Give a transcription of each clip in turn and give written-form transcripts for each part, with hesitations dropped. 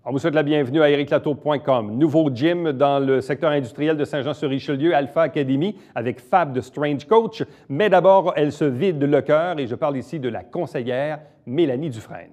On vous souhaite la bienvenue à ericlatour.com. Nouveau gym dans le secteur industriel de Saint-Jean-sur-Richelieu, Alpha Academy, avec Fab de Strange Coach. Mais d'abord, elle se vide le cœur et je parle ici de la conseillère Mélanie Dufresne.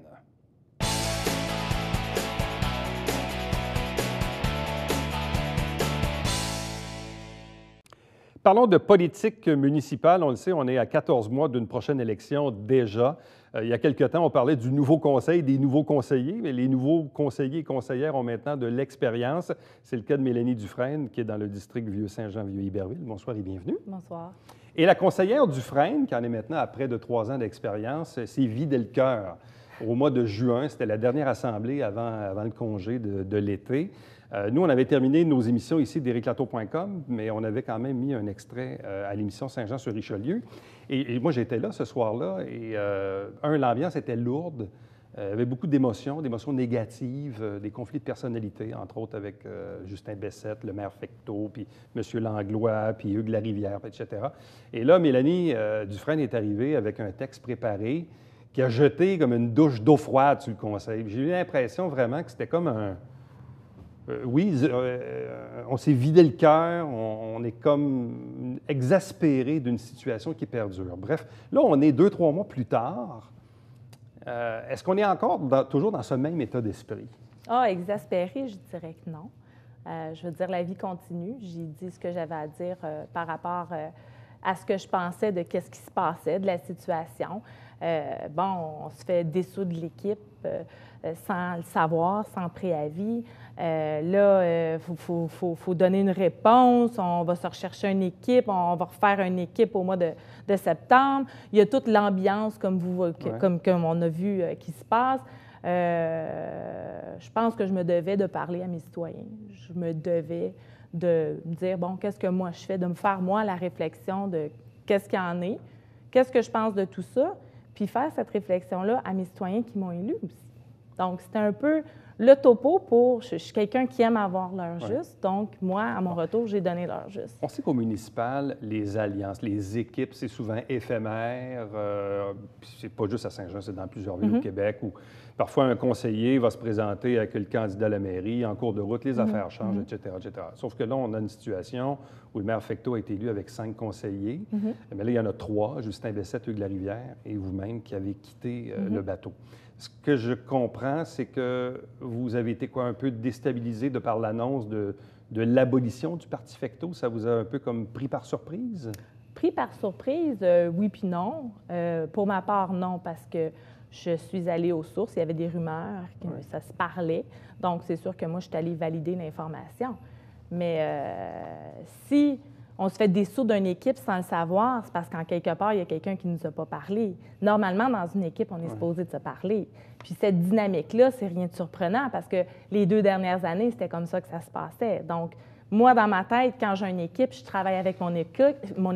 Parlons de politique municipale. On le sait, on est à 14 mois d'une prochaine élection déjà. Il y a quelque temps, on parlait du nouveau conseil, des nouveaux conseillers, mais les nouveaux conseillers et conseillères ont maintenant de l'expérience. C'est le cas de Mélanie Dufresne, qui est dans le district Vieux-Saint-Jean, Vieux-Iberville. Bonsoir et bienvenue. Bonsoir. Et la conseillère Dufresne, qui en est maintenant à près de 3 ans d'expérience, s'est vidé le cœur. Au mois de juin, c'était la dernière assemblée avant le congé de l'été. Nous, on avait terminé nos émissions ici d'ericlatour.com, mais on avait quand même mis un extrait à l'émission Saint-Jean-sur-Richelieu. Et moi, j'étais là ce soir-là, et l'ambiance était lourde. Il y avait beaucoup d'émotions négatives, des conflits de personnalité, entre autres avec Justin Bessette, le maire Fecteau, puis M. Langlois, puis Hugues Larivière, etc. Et là, Mélanie Dufresne est arrivée avec un texte préparé qui a jeté comme une douche d'eau froide sur le conseil. J'ai eu l'impression vraiment que c'était comme un... on s'est vidé le cœur, on est comme exaspéré d'une situation qui perdure. Bref, là, on est 2-3 mois plus tard. Est-ce qu'on est encore toujours dans ce même état d'esprit? Ah, exaspéré, je dirais que non. Je veux dire, la vie continue. J'ai dit ce que j'avais à dire par rapport à ce que je pensais de qu'est-ce qui se passait, de la situation. On se fait dissoudre l'équipe sans le savoir, sans préavis. Il faut donner une réponse. On va se rechercher une équipe. On va refaire une équipe au mois de septembre. Il y a toute l'ambiance, comme on a vu, qui se passe. Je pense que je me devais de parler à mes citoyens. Je me devais de me dire, bon, qu'est-ce que moi je fais, de me faire, moi, la réflexion de qu'est-ce qu'il y en est, qu'est-ce que je pense de tout ça, puis faire cette réflexion-là à mes citoyens qui m'ont élu aussi. Donc, c'était un peu le topo pour... Je suis quelqu'un qui aime avoir l'heure juste, donc moi, à mon retour, j'ai donné l'heure juste. On sait qu'au municipal, les alliances, les équipes, c'est souvent éphémère. C'est pas juste à Saint-Jean, c'est dans plusieurs villes au Québec où parfois un conseiller va se présenter avec le candidat à la mairie. En cours de route, les affaires changent, etc., etc. Sauf que là, on a une situation où le maire Fecteau a été élu avec 5 conseillers. Mais là, il y en a 3, Justin Bessette, Hugues Larivière et vous-même qui avez quitté le bateau. Ce que je comprends, c'est que vous avez été un peu déstabilisé de par l'annonce de l'abolition du Parti Fecteau. Ça vous a un peu comme pris par surprise? Pris par surprise, oui puis non. Pour ma part, non, parce que je suis allée aux sources. Il y avait des rumeurs, ça se parlait. Donc, c'est sûr que moi, je suis allée valider l'information. Mais si on se fait dissoudre d'une équipe sans le savoir, c'est parce qu'en quelque part, il y a quelqu'un qui ne nous a pas parlé. Normalement, dans une équipe, on est supposé de se parler. Puis cette dynamique-là, c'est rien de surprenant parce que les 2 dernières années, c'était comme ça que ça se passait. Donc, moi, dans ma tête, quand j'ai une équipe, je travaille avec mon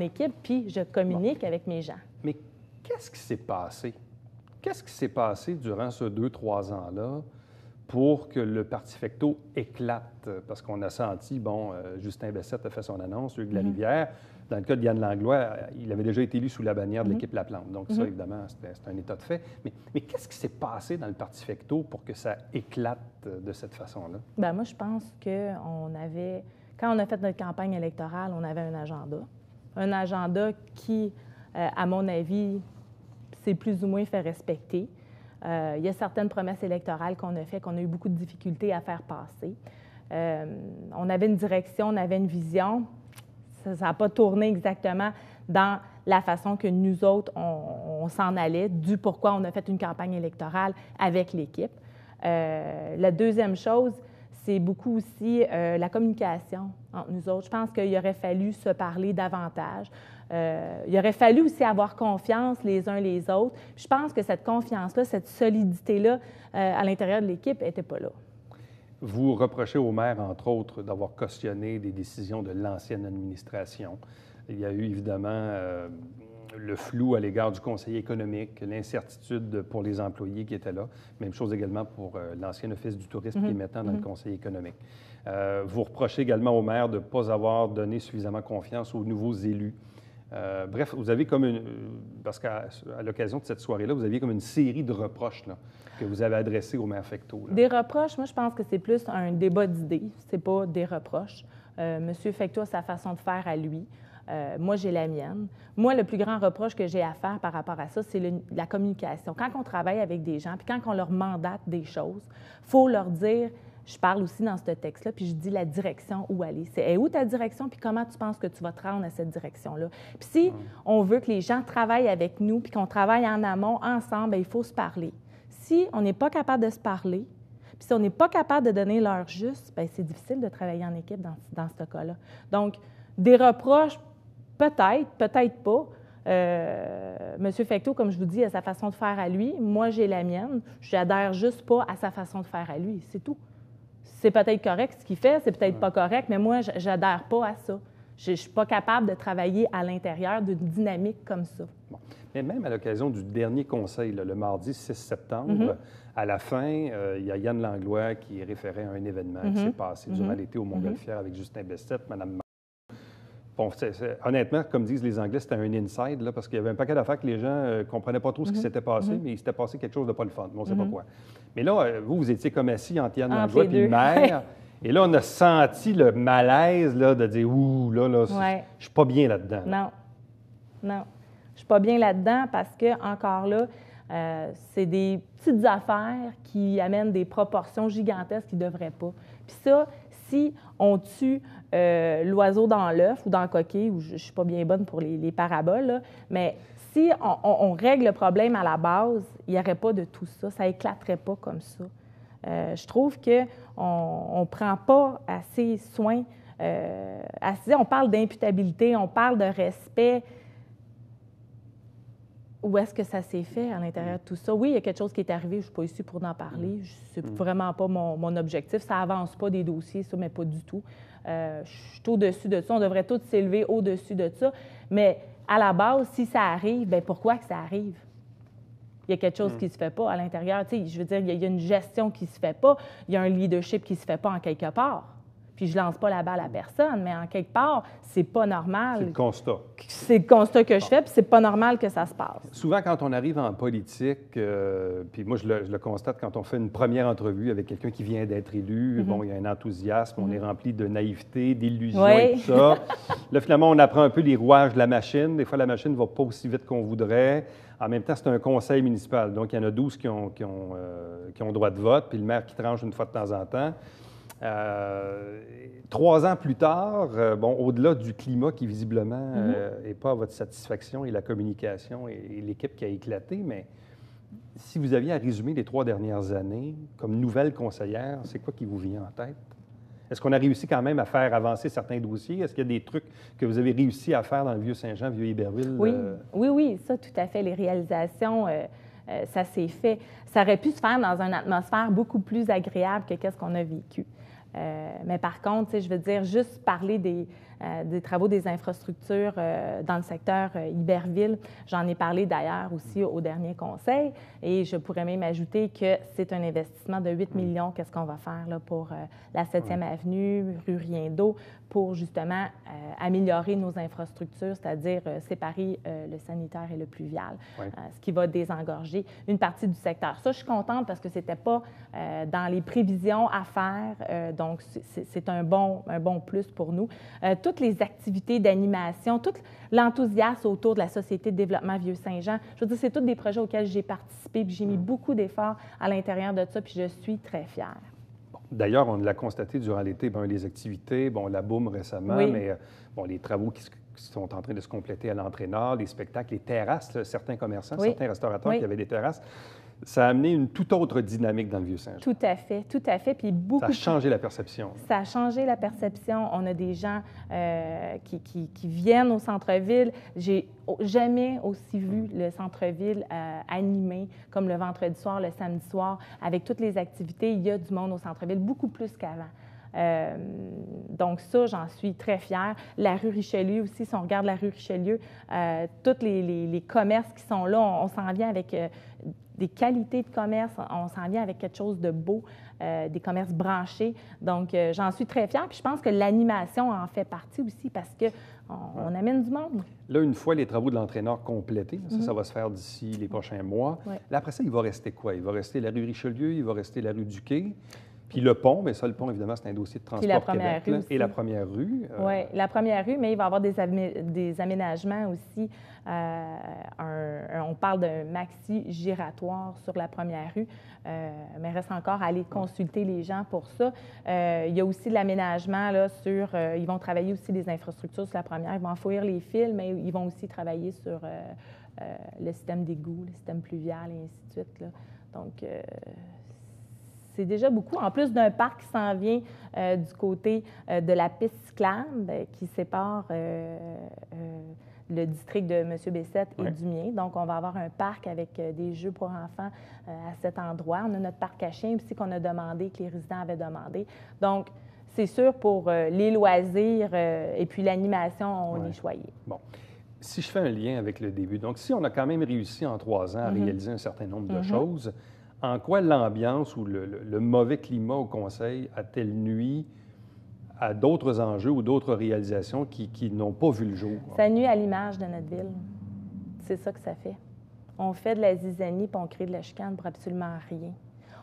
équipe puis je communique avec mes gens. Mais qu'est-ce qui s'est passé? Qu'est-ce qui s'est passé durant ces 2-3 ans-là pour que le Parti Fecteau éclate? Parce qu'on a senti, Justin Bessette a fait son annonce, Hugues Larivière. Dans le cas de Yann Langlois, il avait déjà été élu sous la bannière de l'équipe Laplante. Donc ça, évidemment, c'est un état de fait. Mais qu'est-ce qui s'est passé dans le Parti Fecteau pour que ça éclate de cette façon-là? Bien, moi, je pense qu'on avait... Quand on a fait notre campagne électorale, on avait un agenda. Un agenda qui, à mon avis, s'est plus ou moins fait respecter. Il y a certaines promesses électorales qu'on a faites, qu'on a eu beaucoup de difficultés à faire passer. On avait une direction, on avait une vision. Ça n'a pas tourné exactement dans la façon que nous autres, on s'en allait, du pourquoi on a fait une campagne électorale avec l'équipe. La deuxième chose, c'est beaucoup aussi la communication entre nous autres. Je pense qu'il aurait fallu se parler davantage. Il aurait fallu aussi avoir confiance les uns les autres. Puis je pense que cette confiance-là, cette solidité-là à l'intérieur de l'équipe n'était pas là. Vous reprochez au maire, entre autres, d'avoir cautionné des décisions de l'ancienne administration. Il y a eu évidemment le flou à l'égard du conseiller économique, l'incertitude pour les employés qui étaient là. Même chose également pour l'ancien office du tourisme qui est maintenant dans le conseil économique. Vous reprochez également au maire de ne pas avoir donné suffisamment confiance aux nouveaux élus. Bref, vous avez comme parce qu'à l'occasion de cette soirée-là, vous aviez comme une série de reproches là, que vous avez adressés au maire Fecteau. Là. Des reproches, moi, je pense que c'est plus un débat d'idées, c'est pas des reproches. Monsieur Fecteau a sa façon de faire à lui. Moi, j'ai la mienne. Moi, le plus grand reproche que j'ai à faire par rapport à ça, c'est la communication. Quand on travaille avec des gens, puis quand on leur mandate des choses, il faut leur dire, je parle aussi dans ce texte-là, puis je dis la direction où aller. C'est où ta direction, puis comment tu penses que tu vas te rendre à cette direction-là. Puis si on veut que les gens travaillent avec nous, puis qu'on travaille en amont, ensemble, bien, il faut se parler. Si on n'est pas capable de se parler, puis si on n'est pas capable de donner l'heure juste, bien, c'est difficile de travailler en équipe dans ce cas-là. Donc, des reproches, peut-être, peut-être pas. Monsieur Fecteau, comme je vous dis, a sa façon de faire à lui. Moi, j'ai la mienne. Je n'adhère juste pas à sa façon de faire à lui. C'est tout. C'est peut-être correct ce qu'il fait, c'est peut-être pas correct, mais moi, je n'adhère pas à ça. Je ne suis pas capable de travailler à l'intérieur d'une dynamique comme ça. Bon. Mais même à l'occasion du dernier conseil, là, le mardi 6 septembre, à la fin, il y a Yann Langlois qui référait à un événement qui s'est passé durant l'été au Montgolfière avec Justin Bestette, Mme. Bon, honnêtement, comme disent les Anglais, c'était un inside, là, parce qu'il y avait un paquet d'affaires que les gens ne comprenaient pas trop ce qui s'était passé, mais il s'était passé quelque chose de pas le fun. On ne sait pas quoi. Mais là, vous étiez comme assis entre Yann Langlois et le maire. Et là, on a senti le malaise là, de dire « Ouh, là, je suis pas bien là-dedans. » Non, non. Je suis pas bien là-dedans parce que, encore là, c'est des petites affaires qui amènent des proportions gigantesques qui ne devraient pas. Puis ça, si on tue l'oiseau dans l'œuf ou dans le coquille, ou je ne suis pas bien bonne pour les paraboles, là, mais si on règle le problème à la base, il n'y aurait pas de tout ça. Ça éclaterait pas comme ça. Je trouve qu'on ne prend pas assez soin. On parle d'imputabilité, on parle de respect. Où est-ce que ça s'est fait à l'intérieur de tout ça? Oui, il y a quelque chose qui est arrivé, je ne suis pas ici pour en parler. C'est vraiment pas mon objectif. Ça n'avance pas des dossiers, ça, mais pas du tout. Je suis au-dessus de ça. On devrait tous s'élever au-dessus de ça. Mais à la base, si ça arrive, bien, pourquoi que ça arrive? Il y a quelque chose qui ne se fait pas à l'intérieur. Tu sais, je veux dire, il y a une gestion qui ne se fait pas. Il y a un leadership qui ne se fait pas en quelque part. Puis je lance pas la balle à personne, mais en quelque part, c'est pas normal. C'est le constat. C'est le constat que je fais, puis c'est pas normal que ça se passe. Souvent, quand on arrive en politique, puis moi, je le constate quand on fait une première entrevue avec quelqu'un qui vient d'être élu, bon, il y a un enthousiasme, on est rempli de naïveté, d'illusions et tout ça. Là, finalement, on apprend un peu les rouages de la machine. Des fois, la machine ne va pas aussi vite qu'on voudrait. En même temps, c'est un conseil municipal. Donc, il y en a 12 qui ont droit de vote, puis le maire qui tranche une fois de temps en temps. 3 ans plus tard, au-delà du climat qui visiblement n'est pas à votre satisfaction et la communication et l'équipe qui a éclaté, mais si vous aviez à résumer les 3 dernières années comme nouvelle conseillère, c'est quoi qui vous vient en tête? Est-ce qu'on a réussi quand même à faire avancer certains dossiers? Est-ce qu'il y a des trucs que vous avez réussi à faire dans le Vieux-Saint-Jean, Vieux-Héberville? Oui, ça, tout à fait. Les réalisations, ça s'est fait. Ça aurait pu se faire dans une atmosphère beaucoup plus agréable que qu'est-ce qu'on a vécu. Mais par contre, je veux dire, juste parler des travaux des infrastructures dans le secteur Iberville, j'en ai parlé d'ailleurs aussi au dernier conseil, et je pourrais même ajouter que c'est un investissement de 8 millions, qu'est-ce qu'on va faire là, pour la 7e avenue, rue Riendeau, pour justement améliorer nos infrastructures, c'est-à-dire séparer le sanitaire et le pluvial, ce qui va désengorger une partie du secteur. Ça, je suis contente parce que ce n'était pas dans les prévisions à faire, donc c'est un bon plus pour nous. Toutes les activités d'animation, tout l'enthousiasme autour de la Société de développement Vieux-Saint-Jean, je veux dire, c'est tous des projets auxquels j'ai participé, puis j'ai mis beaucoup d'efforts à l'intérieur de ça, puis je suis très fière. D'ailleurs, on l'a constaté durant l'été, les activités, la boum récemment, mais les travaux qui sont en train de se compléter à l'entrée nord, les spectacles, les terrasses, là, certains commerçants, certains restaurateurs qui avaient des terrasses, ça a amené une toute autre dynamique dans le Vieux-Saint-Jean. Tout à fait, tout à fait. Puis ça a changé la perception. Ça a changé la perception. On a des gens qui viennent au centre-ville. J'ai jamais aussi vu le centre-ville animé comme le vendredi soir, le samedi soir, avec toutes les activités. Il y a du monde au centre-ville, beaucoup plus qu'avant. Donc ça, j'en suis très fière. La rue Richelieu aussi, si on regarde la rue Richelieu, tous les commerces qui sont là, on s'en vient avec des qualités de commerce. On s'en vient avec quelque chose de beau, des commerces branchés. Donc, j'en suis très fière. Puis je pense que l'animation en fait partie aussi parce qu'on amène du monde. Là, une fois les travaux de l'entraîneur complétés, ça va se faire d'ici les prochains mois. Ouais. Là, après ça, il va rester quoi? Il va rester la rue Richelieu, il va rester la rue du Quai, puis le pont. Mais ça, le pont, évidemment, c'est un dossier de Transport la première Québec. rue aussi. Et la première rue. Oui, la première rue, mais il va y avoir des aménagements aussi. On parle d'un maxi giratoire sur la première rue, mais reste encore à aller consulter les gens pour ça. Il y a aussi de l'aménagement là, sur... ils vont travailler aussi des infrastructures sur la première. Ils vont enfouir les fils, mais ils vont aussi travailler sur le système d'égout, le système pluvial et ainsi de suite, là. Donc, c'est déjà beaucoup. En plus d'un parc qui s'en vient du côté de la piste cyclable qui sépare le district de M. Bessette et du mien. Donc, on va avoir un parc avec des jeux pour enfants à cet endroit. On a notre parc à chiens aussi qu'on a demandé, que les résidents avaient demandé. Donc, c'est sûr, pour les loisirs et puis l'animation, on est choyé. Bon. Si je fais un lien avec le début, donc si on a quand même réussi en 3 ans à réaliser un certain nombre de choses, en quoi l'ambiance ou le mauvais climat au Conseil a-t-elle nui à d'autres enjeux ou d'autres réalisations qui n'ont pas vu le jour? Ça nuit à l'image de notre ville. C'est ça que ça fait. On fait de la zizanie puis on crée de la chicane pour absolument rien.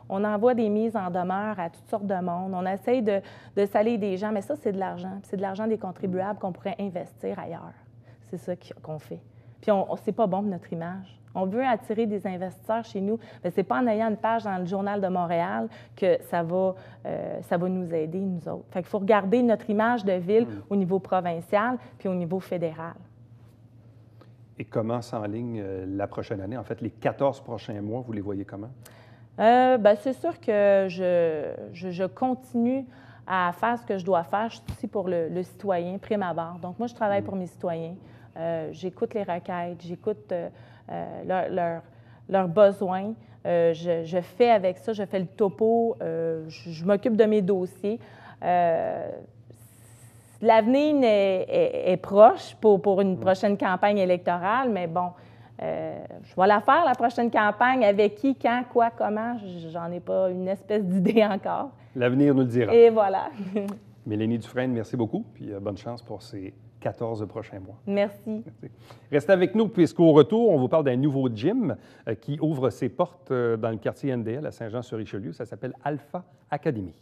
On envoie des mises en demeure à toutes sortes de monde. On essaye de salir des gens, mais ça, c'est de l'argent. C'est de l'argent des contribuables qu'on pourrait investir ailleurs. C'est ça qu'on fait. Puis c'est pas bon pour notre image. On veut attirer des investisseurs chez nous, mais ce n'est pas en ayant une page dans le Journal de Montréal que ça va nous aider, nous autres. Fait qu'il faut regarder notre image de ville au niveau provincial puis au niveau fédéral. Et comment s'enligne la prochaine année? En fait, les 14 prochains mois, vous les voyez comment? Bien, c'est sûr que je continue à faire ce que je dois faire. Je suis ici pour le citoyen, prime abord. Donc, moi, je travaille pour mes citoyens. J'écoute les requêtes, j'écoute leurs besoins. Je fais avec ça, je fais le topo, je m'occupe de mes dossiers. L'avenir est proche pour une prochaine campagne électorale, mais bon, je vais la faire, la prochaine campagne. Avec qui, quand, quoi, comment, j'en ai pas une espèce d'idée encore. L'avenir nous le dira. Et voilà. Mélanie Dufresne, merci beaucoup, puis bonne chance pour ces 14 prochains mois. Merci. Restez avec nous, puisqu'au retour, on vous parle d'un nouveau gym qui ouvre ses portes dans le quartier NDL à Saint-Jean-sur-Richelieu. Ça s'appelle Alpha Academy.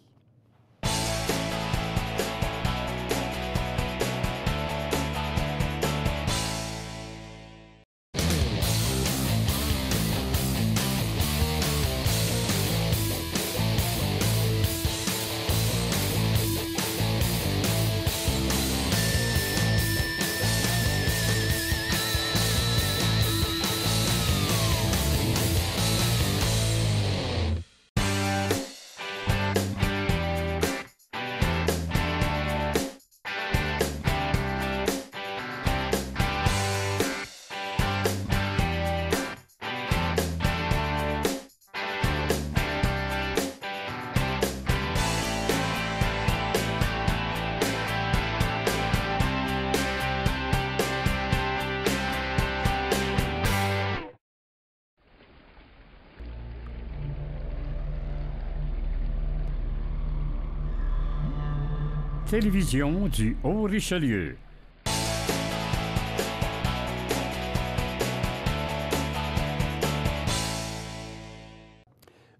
Télévision du Haut-Richelieu.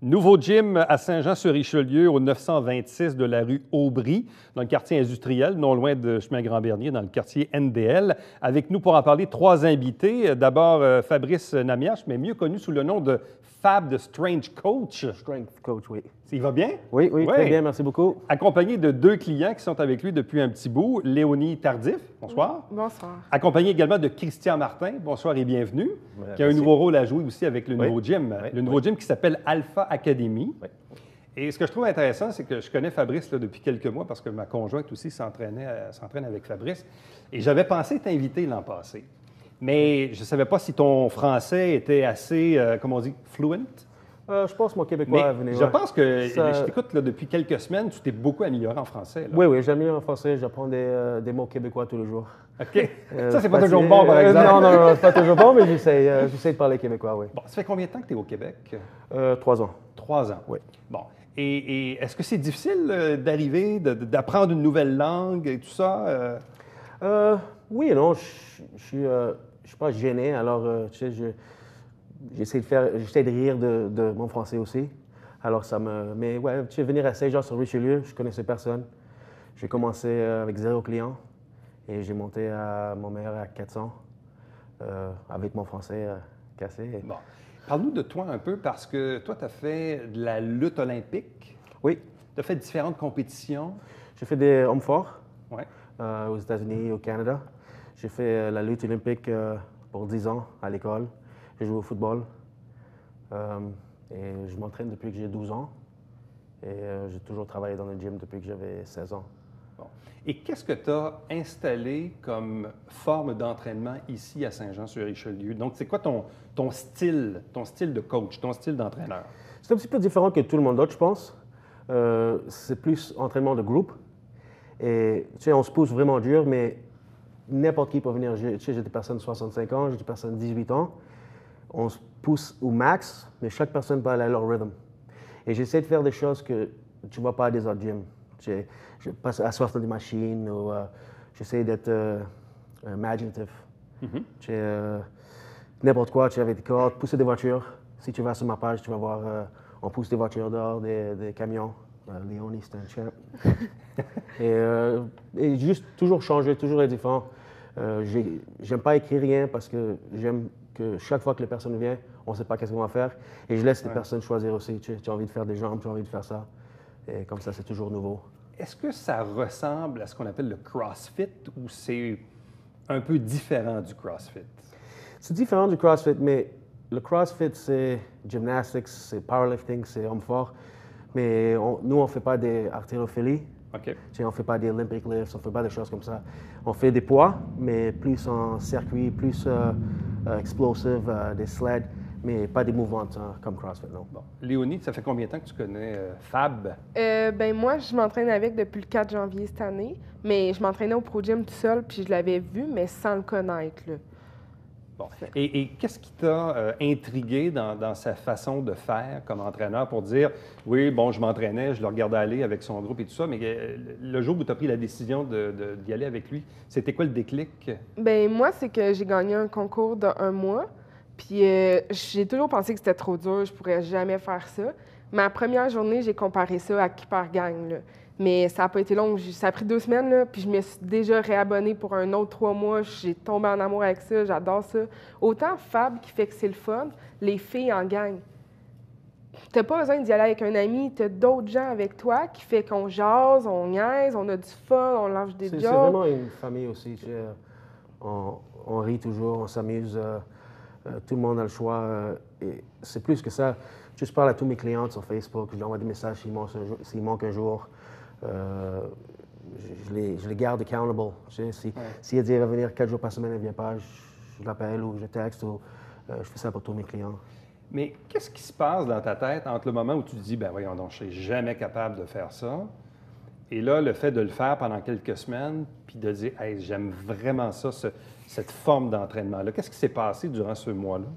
Nouveau gym à Saint-Jean-sur-Richelieu, au 926 de la rue Aubry, dans le quartier industriel, non loin de Chemin Grand-Bernier, dans le quartier NDL. Avec nous pour en parler, 3 invités. D'abord, Fabrice Namiache, mais mieux connu sous le nom de Fab, the Strange Coach. Strength Coach, oui. Il va bien? Oui, Ouais. très bien, merci beaucoup. Accompagné de 2 clients qui sont avec lui depuis un petit bout. Léonie Tardif, bonsoir. Bonsoir. Accompagné également de Christian Martin, bonsoir et bienvenue, qui a un Merci. nouveau rôle à jouer aussi avec le nouveau gym. Oui, Le nouveau gym qui s'appelle Alpha Academy. Oui. Et ce que je trouve intéressant, c'est que je connais Fabrice là, depuis quelques mois parce que ma conjointe aussi s'entraîne avec Fabrice. Et j'avais pensé t'inviter l'an passé. Mais je ne savais pas si ton français était assez, comment on dit, fluent. Je pense que mon québécois est venu. Je pense que Ça... je t'écoute là, depuis quelques semaines, tu t'es beaucoup amélioré en français. Là. Oui, j'améliore en français. J'apprends des mots québécois tous les jours. OK. Ça, c'est pas toujours bon, par exemple. Non, c'est pas toujours bon, mais j'essaie de parler québécois, oui. Bon, ça fait combien de temps que tu es au Québec? 3 ans. 3 ans. Oui. Bon. Et est-ce que c'est difficile d'arriver, d'apprendre une nouvelle langue et tout ça? Oui et non. Je suis pas gêné. Alors, tu sais, j'essaie de rire de mon français aussi. Alors, mais ouais, tu sais, venir à Saint-Jean-sur-Richelieu, je connaissais personne. J'ai commencé avec 0 client et j'ai monté à mon meilleur à 400 avec mon français cassé. Bon. Parle-nous de toi un peu parce que toi, tu as fait de la lutte olympique. Oui. Tu as fait différentes compétitions. J'ai fait des hommes forts Ouais. aux États-Unis et au Canada. J'ai fait la lutte olympique pour 10 ans à l'école. J'ai joué au football. Et je m'entraîne depuis que j'ai 12 ans. Et j'ai toujours travaillé dans le gym depuis que j'avais 16 ans. Bon. Et qu'est-ce que tu as installé comme forme d'entraînement ici à Saint-Jean-sur-Richelieu? Donc, c'est quoi ton style de coach, ton style d'entraîneur? C'est un petit peu différent que tout le monde d'autre, je pense. C'est plus entraînement de groupe. Et tu sais, on se pousse vraiment dur, mais n'importe qui peut venir. Tu sais, j'ai des personnes de 65 ans, j'ai des personnes de 18 ans. On se pousse au max, mais chaque personne va aller à leur rythme. Et j'essaie de faire des choses que tu ne vois pas à des autres gyms. Je passe à asseoir sur des machines ou j'essaie d'être imaginatif. N'importe quoi, tu avec des cordes, pousser des voitures. Si tu vas sur ma page, tu vas voir, on pousse des voitures dehors, des camions. Léonie, c'est un champ. et juste toujours changer, toujours être différent. J'aime pas écrire rien parce que j'aime que chaque fois que les personnes viennent, on ne sait pas qu'est-ce qu'on va faire. Et je laisse les personnes choisir aussi. Tu as envie de faire des jambes, tu as envie de faire ça. Et comme ça, c'est toujours nouveau. Est-ce que ça ressemble à ce qu'on appelle le CrossFit ou c'est un peu différent du CrossFit? C'est différent du CrossFit, mais le CrossFit, c'est gymnastics, c'est powerlifting, c'est homme fort. Mais nous, on ne fait pas des haltérophilie. OK. On ne fait pas des Olympic lifts, on ne fait pas des choses comme ça. On fait des poids, mais plus en circuit, plus explosive, des sleds, mais pas des mouvements comme CrossFit, non. Bon. Léonie, ça fait combien de temps que tu connais Fab? Moi, je m'entraîne avec depuis le 4 janvier cette année, mais je m'entraînais au Pro Gym tout seul, puis je l'avais vu, mais sans le connaître, là. Bon. Et qu'est-ce qui t'a intrigué dans sa façon de faire comme entraîneur pour dire, oui, bon, je m'entraînais, je le regardais aller avec son groupe et tout ça, mais le jour où tu as pris la décision d'y aller avec lui, c'était quoi le déclic? Moi, c'est que j'ai gagné un concours d'1 mois, puis j'ai toujours pensé que c'était trop dur, je pourrais jamais faire ça. Ma première journée, j'ai comparé ça à Keeper Gang, là. Mais ça n'a pas été long. Ça a pris 2 semaines, là, puis je me suis déjà réabonnée pour un autre 3 mois. J'ai tombé en amour avec ça, j'adore ça. Autant Fab qui fait que c'est le fun, les filles en gang. T'as pas besoin d'y aller avec un ami, t'as d'autres gens avec toi qui fait qu'on jase, on niaise, on a du fun, on lâche des jokes. C'est vraiment une famille aussi. On rit toujours, on s'amuse. Tout le monde a le choix. Et c'est plus que ça. Je parle à tous mes clients sur Facebook, je leur envoie des messages s'ils manquent un jour. Je les garde accountable. Si elle dit qu'elle va venir 4 jours par semaine, elle ne vient pas, je l'appelle ou je texte ou je fais ça pour tous mes clients. Mais qu'est-ce qui se passe dans ta tête entre le moment où tu te dis, ben voyons donc, je ne serai jamais capable de faire ça, et là, le fait de le faire pendant quelques semaines, puis de dire, hey, j'aime vraiment ça, cette forme d'entraînement-là. Qu'est-ce qui s'est passé durant ce mois-là?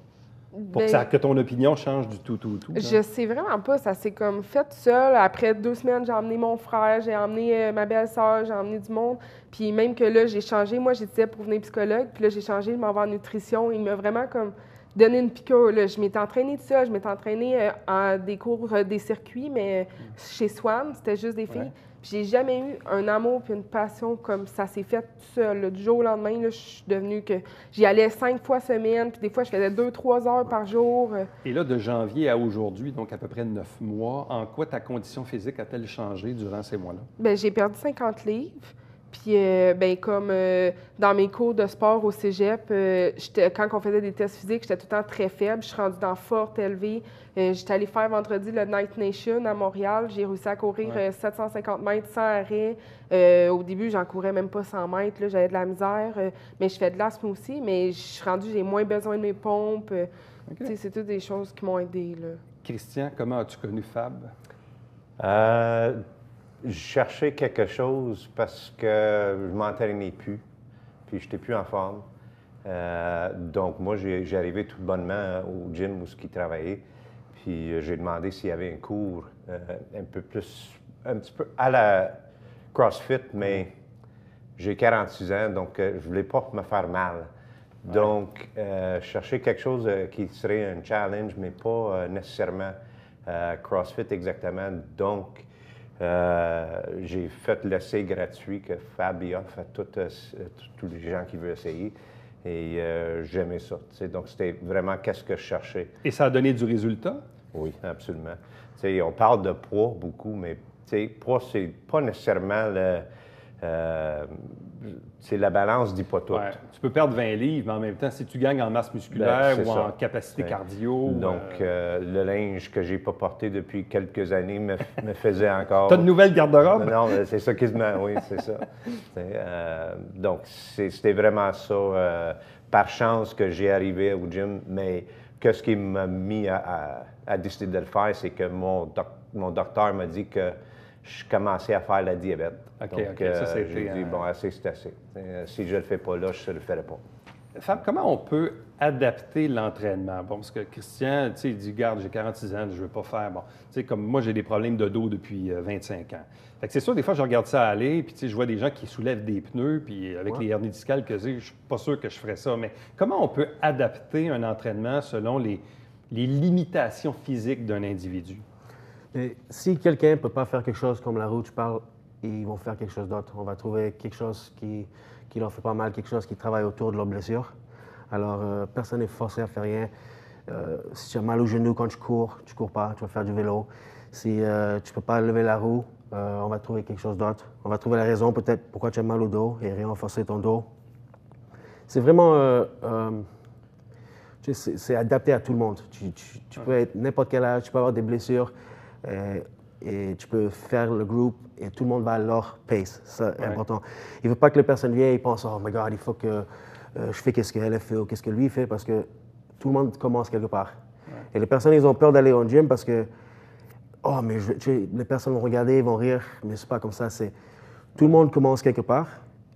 Pour que ton opinion change du tout. Je sais vraiment pas. Ça s'est comme fait seul. Après 2 semaines, j'ai emmené mon frère, j'ai emmené ma belle-sœur, j'ai emmené du monde. Puis même que là, j'ai changé. Moi, j'étais pour venir psychologue. Puis là, j'ai changé, je m'en vais en nutrition. Il m'a vraiment comme donné une piqûre. Là. Je m'étais entraînée de ça. Je m'étais entraînée en des cours, des circuits, mais chez Swan, c'était juste des filles. Ouais. Puis j'ai jamais eu un amour puis une passion comme ça s'est fait tout seul. Là. Du jour au lendemain, là, je suis devenue que j'y allais 5 fois semaine, puis des fois, je faisais 2-3 heures par jour. Et là, de janvier à aujourd'hui, donc à peu près 9 mois, en quoi ta condition physique a-t-elle changé durant ces mois-là? J'ai perdu 50 livres. Puis, comme dans mes cours de sport au cégep, quand on faisait des tests physiques, j'étais tout le temps très faible. Je suis rendue dans forte, élevée. J'étais allée faire vendredi le Night Nation à Montréal. J'ai réussi à courir 750 mètres sans arrêt. Au début, j'en courais même pas 100 mètres. Là, j'avais de la misère. Mais je fais de l'asthme aussi. Mais je suis rendue, j'ai moins besoin de mes pompes. Okay. C'est toutes des choses qui m'ont aidée. Christian, comment as-tu connu Fab? Je cherchais quelque chose parce que je m'entraînais plus, puis je n'étais plus en forme. Donc, moi, j'ai arrivé tout bonnement au gym où il travaillait, puis j'ai demandé s'il y avait un cours un petit peu à la CrossFit, mais j'ai 46 ans, donc je ne voulais pas me faire mal. Donc, je cherchais quelque chose qui serait un challenge, mais pas nécessairement CrossFit exactement. Donc, j'ai fait l'essai gratuit que Fab offre à tous les gens qui veulent essayer. Et j'aimais ça. Donc, c'était vraiment qu'est-ce que je cherchais. Et ça a donné du résultat? Oui, absolument. On parle de poids beaucoup, mais poids, c'est pas nécessairement c'est la balance dit pas tout. Ouais. Tu peux perdre 20 livres, mais en même temps, si tu gagnes en masse musculaire ou en capacité cardio... Donc, le linge que j'ai pas porté depuis quelques années me faisait encore... T'as de nouvelles garde-robes? Non, c'est ça qui se met, oui, c'est ça. Donc, c'était vraiment ça. Par chance que j'ai arrivé au gym, mais ce qui m'a mis à décider de le faire, c'est que mon docteur m'a dit que je commençais à faire la diabète. OK, donc, ça, c'était... j'ai dit, bon, assez, c'est assez. Si je ne le fais pas là, je ne le ferai pas. Fab, comment on peut adapter l'entraînement? Bon, parce que Christian, tu sais, il dit, regarde, j'ai 46 ans, je ne veux pas faire... Bon, tu sais, comme moi, j'ai des problèmes de dos depuis 25 ans. Fait que c'est sûr, des fois, je regarde ça aller, puis tu sais, je vois des gens qui soulèvent des pneus, puis avec les hernies discales que j'ai, je ne suis pas sûr que je ferais ça. Mais comment on peut adapter un entraînement selon les limitations physiques d'un individu? Et si quelqu'un ne peut pas faire quelque chose comme la roue, tu parles, ils vont faire quelque chose d'autre. On va trouver quelque chose qui leur fait pas mal, quelque chose qui travaille autour de leur blessure. Alors, personne n'est forcé à faire rien. Si tu as mal au genou quand tu cours pas, tu vas faire du vélo. Si tu ne peux pas lever la roue, on va trouver quelque chose d'autre. On va trouver la raison peut-être pourquoi tu as mal au dos et renforcer ton dos. C'est vraiment... c'est adapté à tout le monde. Tu peux être n'importe quel âge, tu peux avoir des blessures. Et tu peux faire le groupe et tout le monde va à leur pace. C'est important. Il ne veut pas que les personnes viennent et pensent « Oh my God, il faut que je fais qu'est-ce qu'elle fait ou qu'est-ce que lui fait » parce que tout le monde commence quelque part. Et les personnes, ils ont peur d'aller au gym parce que « Oh, mais les personnes vont regarder, ils vont rire. » Mais c'est pas comme ça. Tout le monde commence quelque part.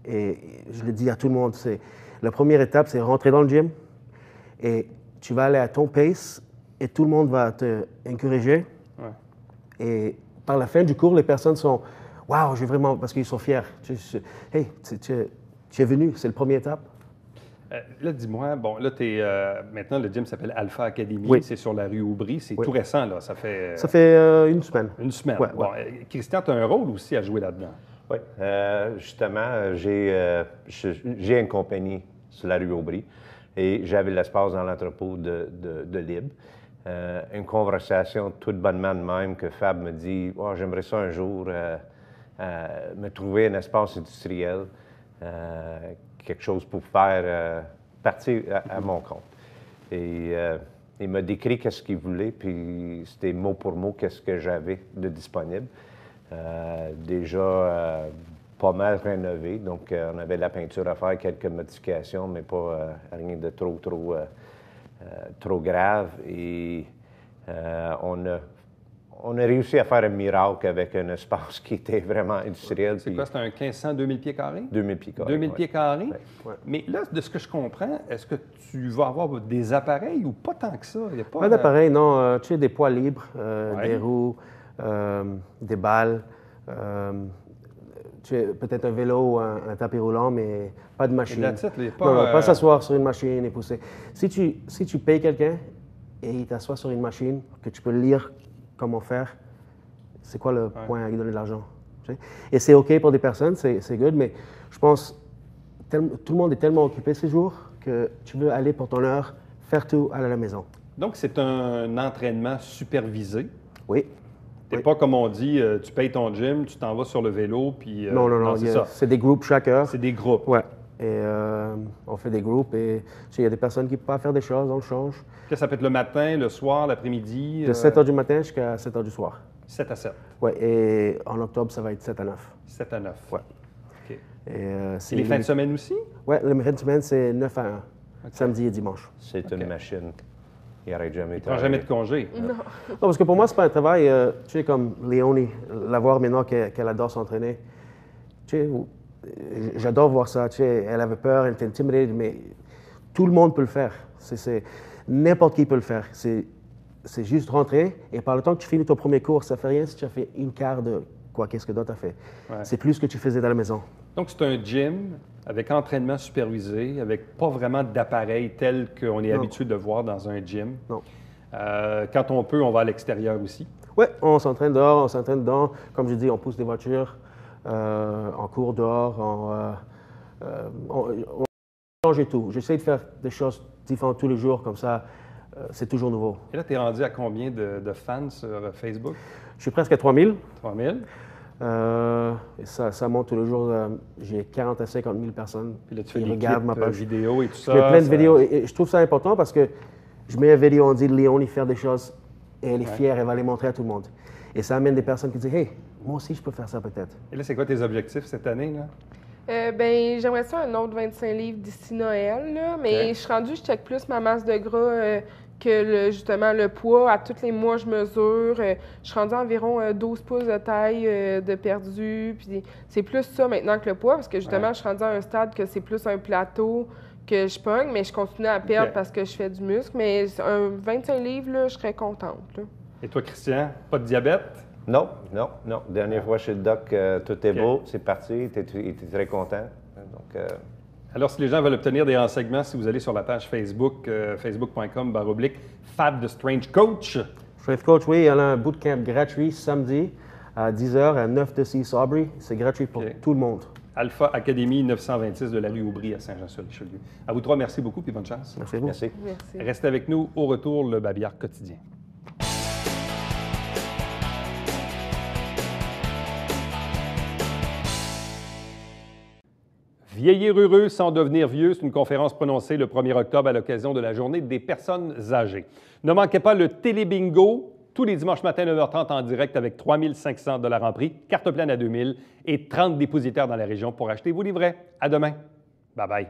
Et je le dis à tout le monde, la première étape, c'est rentrer dans le gym et tu vas aller à ton pace et tout le monde va te encourager. Et par la fin du cours, les personnes sont « Wow, j'ai vraiment... » parce qu'ils sont fiers. « Hey, tu es venu, c'est la première étape. » Là, dis-moi, bon, là, maintenant, le gym s'appelle Alpha Academy. Oui. C'est sur la rue Aubry. C'est tout récent, là. Ça fait... Ça fait une semaine. Une semaine. Ouais, bon, Christian, tu as un rôle aussi à jouer là-dedans. Oui. Justement, j'ai une compagnie sur la rue Aubry et j'avais l'espace dans l'entrepôt de Libre. Une conversation toute bonnement de même que Fab me dit oh, « J'aimerais ça un jour me trouver un espace industriel, quelque chose pour faire partir à mon compte. » Et il m'a décrit qu'est-ce qu'il voulait, puis c'était mot pour mot qu'est-ce que j'avais de disponible. Déjà pas mal rénové, donc on avait de la peinture à faire, quelques modifications, mais pas rien de trop grave. Et on a réussi à faire un miracle avec un espace qui était vraiment industriel. C'est quoi, c'était un 1500, 2000 pieds carrés? 2000 pieds carrés. 2000 pieds carrés? Ouais. Mais là, de ce que je comprends, est-ce que tu vas avoir des appareils ou pas tant que ça? Il y a pas d'appareils, non. Tu as des poids libres, des roues, des balles. Tu as peut-être un vélo ou un tapis roulant, mais pas de machine. Pas s'asseoir sur une machine et pousser. Si tu payes quelqu'un et il t'assoit sur une machine, que tu peux lire comment faire, c'est quoi le point à lui donner de l'argent? Et c'est OK pour des personnes, c'est good, mais je pense tout le monde est tellement occupé ces jours que tu veux aller pour ton heure, faire tout à la maison. Donc, c'est un entraînement supervisé? Oui. C'est pas comme on dit, tu payes ton gym, tu t'en vas sur le vélo, puis... non, c'est des groupes chaque heure. C'est des groupes. Ouais. Et on fait des groupes et il y a des personnes qui ne peuvent pas faire des choses, on le change. Que ça peut être le matin, le soir, l'après-midi? De 7 h du matin jusqu'à 7 h du soir. 7 à 7? Oui, et en octobre, ça va être 7 à 9. 7 à 9? Oui. OK. Et les fins de semaine aussi? Oui, les fins de semaine, c'est 9 à 1, samedi et dimanche. C'est une machine. Il n'arrête jamais de Tu prends travailler. jamais de congé. Non. Non, parce que pour moi, c'est pas un travail, tu sais, comme Léonie, la voir maintenant qu'elle adore s'entraîner. Tu sais, j'adore voir ça, tu sais, elle avait peur, elle était intimidée, mais tout le monde peut le faire. N'importe qui peut le faire. C'est juste rentrer, et par le temps que tu finis ton premier cours, ça fait rien si tu as fait une quart de qu'est-ce que d'autre a fait. Ouais. C'est plus que tu faisais dans la maison. Donc, c'est un gym avec entraînement supervisé, avec pas vraiment d'appareil tel qu'on est Non. habitué de voir dans un gym. Non. Quand on peut, on va à l'extérieur aussi. Oui, on s'entraîne dehors, on s'entraîne dedans. Comme je dis, on pousse des voitures, on court dehors, on change tout. J'essaie de faire des choses différentes tous les jours, comme ça, c'est toujours nouveau. Et là, tu es rendu à combien de fans sur Facebook? Je suis presque à 3000. 3000. Et ça monte tous les jours. J'ai 40 à 50 000 personnes Puis là, tu fais qui des regardent ma clips page. vidéo et tout ça. Je mets plein de ça- vidéos et je trouve ça important parce que je mets une vidéo, on dit Léonie faire des choses et elle est Ouais. fière, elle va les montrer à tout le monde. Et ça amène des personnes qui disent Hey, moi aussi je peux faire ça peut-être. Et là, c'est quoi tes objectifs cette année, là? Ben, j'aimerais ça un autre 25 livres d'ici Noël, là, mais Ok. je suis rendue, je check plus ma masse de gras que justement le poids. À tous les mois, je mesure. Je suis rendue à environ 12 pouces de taille de perdu. Puis c'est plus ça maintenant que le poids, parce que justement, Ouais. je suis rendue à un stade que c'est plus un plateau que je pogne, mais je continue à perdre Ok. parce que je fais du muscle. Mais un 25 livres, là, je serais contente. Là. Et toi, Christian, pas de diabète? Non. Dernière fois chez le doc, tout est OK. beau, c'est parti, il était très content. Donc, Alors, si les gens veulent obtenir des renseignements, si vous allez sur la page Facebook, facebook.com/Fab the Strange Coach. Strength Coach, oui, il y en a un bootcamp gratuit samedi à 10h à 9 de 6 Aubrey. C'est gratuit pour Ok. tout le monde. Alpha Academy 926 de la rue Aubry à Saint-Jean-sur-Richelieu. À vous trois, merci beaucoup et bonne chance. Merci à vous. merci. Merci. Restez avec nous. Au retour, le Babillard quotidien. Vieillir heureux sans devenir vieux, c'est une conférence prononcée le 1er octobre à l'occasion de la Journée des personnes âgées. Ne manquez pas le Télébingo tous les dimanches matin 9h30 en direct avec 3 500 $ en prix, carte pleine à 2 000 et 30 dépositaires dans la région pour acheter vos livrets. À demain. Bye bye.